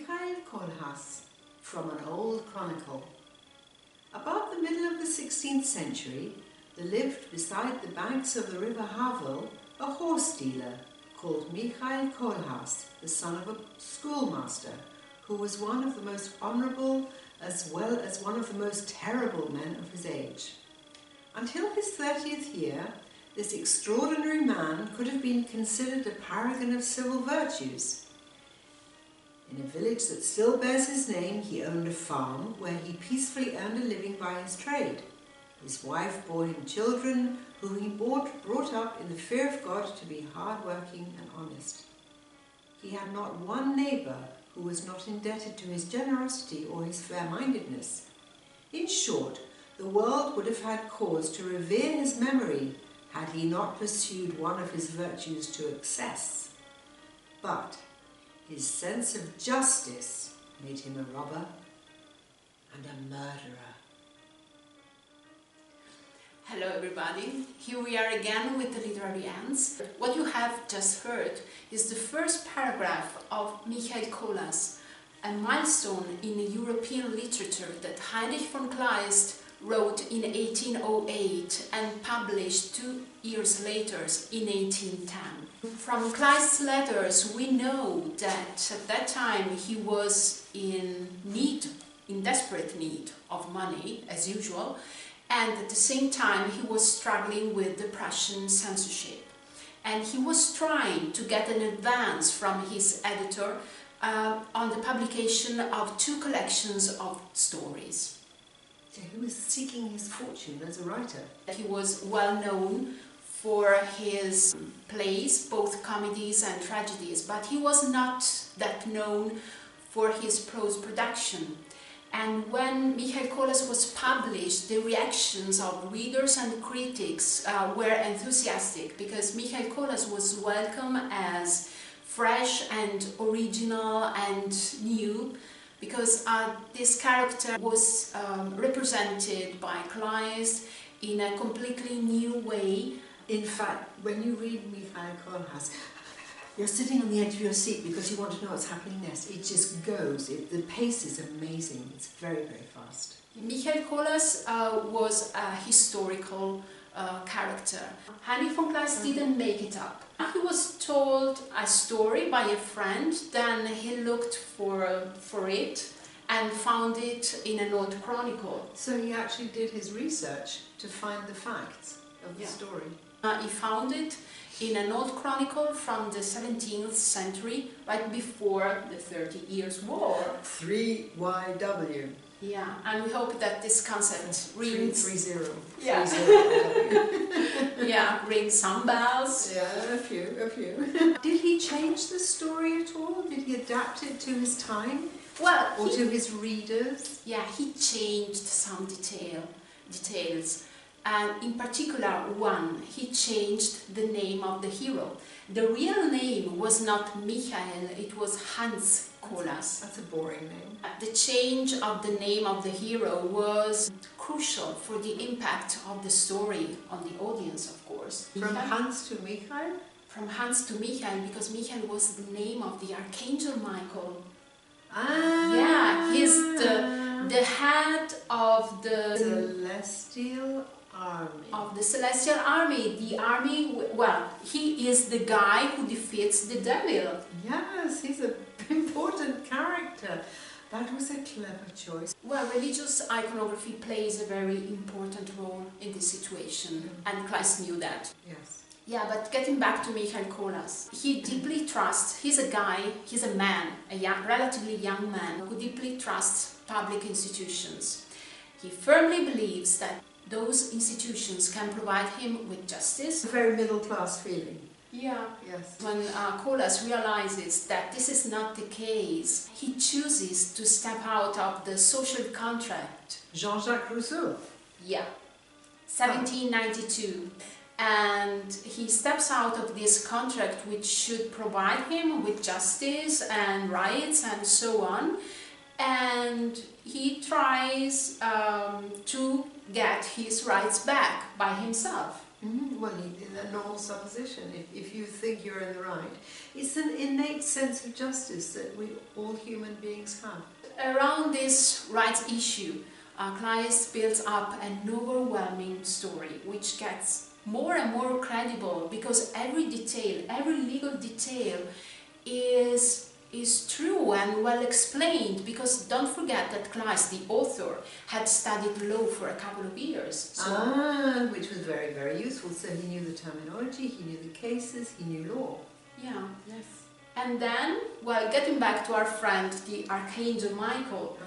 Mikhail Kohlhaas from an old chronicle. About the middle of the 16th century, there lived beside the banks of the river Havel a horse dealer called Mikhail Kohlhaas, the son of a schoolmaster, who was one of the most honourable as well as one of the most terrible men of his age. Until his 30th year, this extraordinary man could have been considered a paragon of civil virtues. In a village that still bears his name, he owned a farm where he peacefully earned a living by his trade. His wife bore him children who he brought up in the fear of God to be hard-working and honest. He had not one neighbour who was not indebted to his generosity or his fair-mindedness. In short, the world would have had cause to revere his memory had he not pursued one of his virtues to excess. But his sense of justice made him a robber and a murderer. Hello everybody, here we are again with the literary ants. What you have just heard is the first paragraph of Mikhail Kohlhaas, a milestone in European literature that Heinrich von Kleist wrote in 1808 and published 2 years later in 1810. From Kleist's letters we know that at that time he was in desperate need of money as usual, and at the same time he was struggling with the Prussian censorship. And he was trying to get an advance from his editor on the publication of 2 collections of stories. So he was seeking his fortune as a writer. He was well known for his plays, both comedies and tragedies, but he was not that known for his prose production. And when Mikhail Kohlhaas was published, the reactions of readers and critics were enthusiastic, because Mikhail Kohlhaas was welcome as fresh and original and new, because this character was represented by Kleist in a completely new way. In fact, when you read Mikhail Kohlhaas, you're sitting on the edge of your seat because you want to know what's happening next. It just goes. The pace is amazing. It's very, very fast. Mikhail Kohlhaas was a historical character. Heinrich von Kleist didn't make it up. He was told a story by a friend, then he looked for it and found it in an old chronicle. So he actually did his research to find the facts of the story. He found it in an old chronicle from the 17th century, right before the 30 Years' War. 3YW. Yeah, and we hope that this concept rings... 330. Yeah. 30. Yeah, rings some bells. Yeah, a few. Did he change the story at all? Did he adapt it to his time? Well, or to his readers? Yeah, he changed some details. And in particular one, he changed the name of the hero. The real name was not Michael, it was Hans Kohlhaas. That's a boring name. The change of the name of the hero was crucial for the impact of the story on the audience, of course. From Hans to Michael? From Hans to Michael, because Michael was the name of the Archangel Michael. Ah! Yeah, he's the head of the Celestial Army. Of the Celestial Army. The army, well, he is the guy who defeats the devil. Yes, he's an important character. That was a clever choice. Well, religious iconography plays a very important role in this situation, and Kleist knew that. Yes. Yeah, but getting back to Mikhail Kohlhaas, he deeply trusts, he's a man, a relatively young man, who deeply trusts public institutions. He firmly believes that those institutions can provide him with justice. A very middle-class feeling. Yeah. Yes. When Kohlhaas realizes that this is not the case, he chooses to step out of the social contract. Jean-Jacques Rousseau. Yeah. 1792. And he steps out of this contract which should provide him with justice and rights and so on. And he tries to get his rights back by himself. Well, a normal supposition, if you think you're in the right. It's an innate sense of justice that we all human beings have. Around this rights issue, Kleist builds up an overwhelming story which gets more and more credible because every detail, every legal detail is true and well explained, because don't forget that Kleist, the author, had studied law for a couple of years. So which was very, very useful. So he knew the terminology, he knew the cases, he knew law. yeah. Yes. And then, well, getting back to our friend, the Archangel Michael,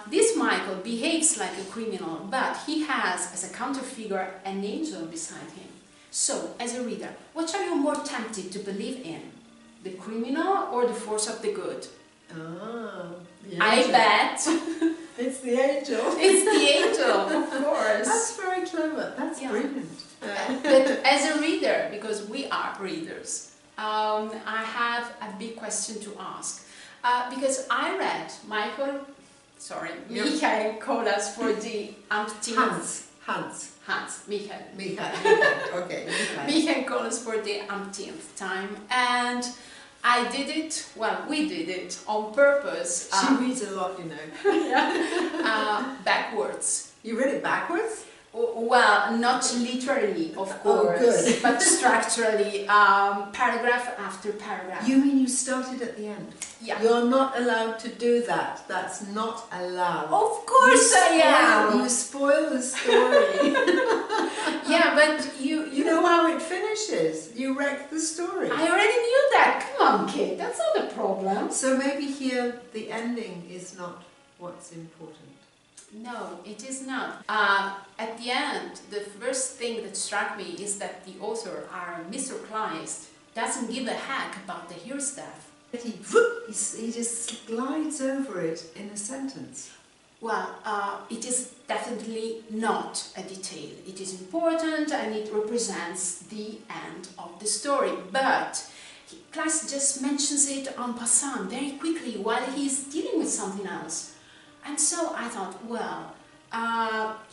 this Michael behaves like a criminal, but he has, as a counterfigure, an angel beside him. So, as a reader, what are you more tempted to believe in? The criminal or the force of the good? I bet it's the angel. It's the angel, of course. That's very clever. That's brilliant. But as a reader, because we are readers, I have a big question to ask. Because I read Michael Kohlhaas for the umpteenth... Michael. Okay. Michael Kohlhaas for the umpteenth time, and I did it, well, we did it on purpose. She reads a lot, you know. Backwards. You read it backwards? Well, not literally, of course, but structurally, paragraph after paragraph. You mean you started at the end? Yeah. You're not allowed to do that. That's not allowed. Of course I am! You spoil the story. Yeah, but you know how it finishes. You wreck the story. I already knew that. Come on, Kate, that's not a problem. So maybe here the ending is not what's important. No, it is not. At the end, the first thing that struck me is that the author, our Mr. Kleist, doesn't give a heck about the hero's death. He just glides over it in a sentence. Well, it is definitely not a detail. It is important and it represents the end of the story. But Kleist just mentions it en passant very quickly while he's dealing with something else. And so I thought, well,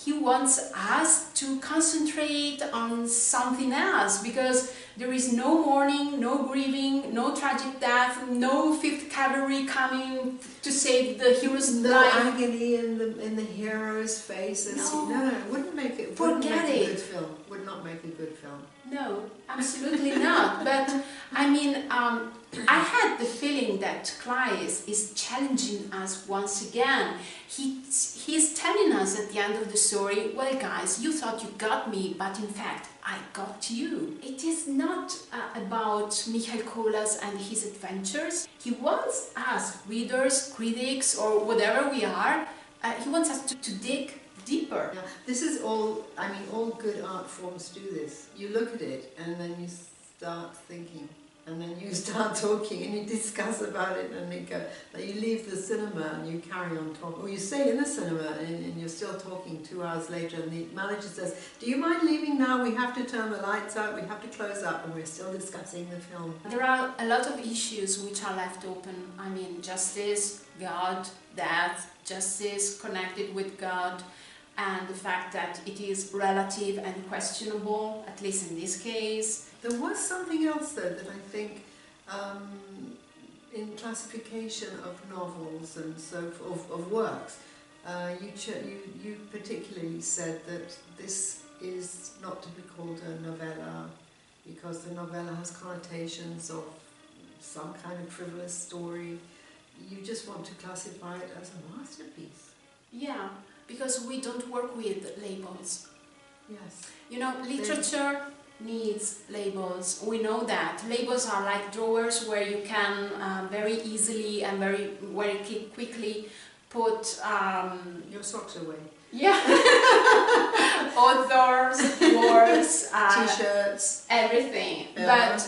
he wants us to concentrate on something else, because there is no mourning, no grieving, no tragic death, no 5th Cavalry coming to save the hero's life. No agony in the hero's faces. No, it wouldn't make it. Forget it. Good film. Would not make a good film. No, absolutely not. But I mean, I had the feeling that Kleist is challenging us once again. He's telling us at the end of the story, well guys, you thought you got me, but in fact, I got you. It is not about Michael Kohlhaas and his adventures. He wants us, readers, critics, or whatever we are, he wants us to dig deeper. Yeah, this is all, I mean, all good art forms do this. You look at it and then you start thinking, and then you start talking and you discuss about it, and you leave the cinema and you carry on talking, or you stay in the cinema and you're still talking 2 hours later, and the manager says, do you mind leaving now? We have to turn the lights out, we have to close up, and we're still discussing the film. There are a lot of issues which are left open. I mean, justice, God, death, justice connected with God, and the fact that it is relative and questionable, at least in this case. There was something else though that I think in classification of novels and so of works, you particularly said that this is not to be called a novella because the novella has connotations of some kind of frivolous story. You just want to classify it as a masterpiece. Yeah. Because we don't work with labels. Yes. You know, literature needs labels. We know that. Labels are like drawers where you can very easily and very quickly put... your socks away. Yeah. Authors, words, T-shirts. Everything. Yeah. But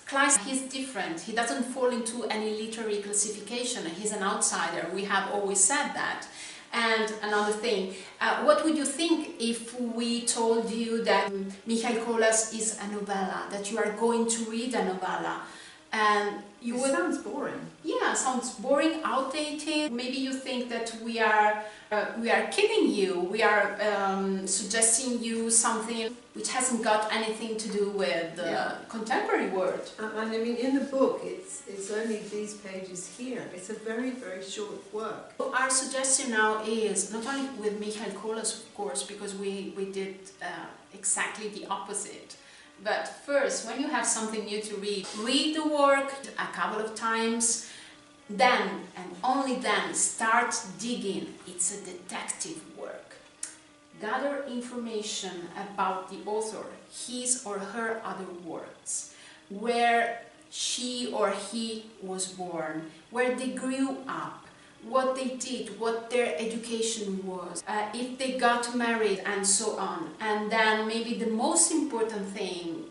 Kleist, he's different. He doesn't fall into any literary classification. He's an outsider. We have always said that. And another thing, what would you think if we told you that Michael Kohlhaas is a novella, that you are going to read a novella? And It sounds boring. Yeah, sounds boring, outdated. Maybe you think that we are kidding you. We are suggesting you something which hasn't got anything to do with the contemporary world. And I mean, in the book, it's only these pages here. It's a very, very short work. Our suggestion now is, not only with Michael Kohlhaas, of course, because we did exactly the opposite. But first, when you have something new to read the work a couple of times, then, and only then, start digging. It's a detective work. Gather information about the author, his or her other works, where she or he was born, where they grew up, what they did, what their education was, if they got married, and so on. And then maybe the most important thing,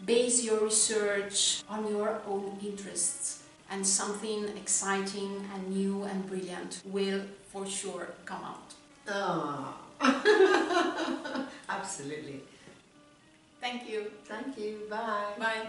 base your research on your own interests, and something exciting and new and brilliant will for sure come out. Oh, absolutely. Thank you. Thank you. Bye. Bye.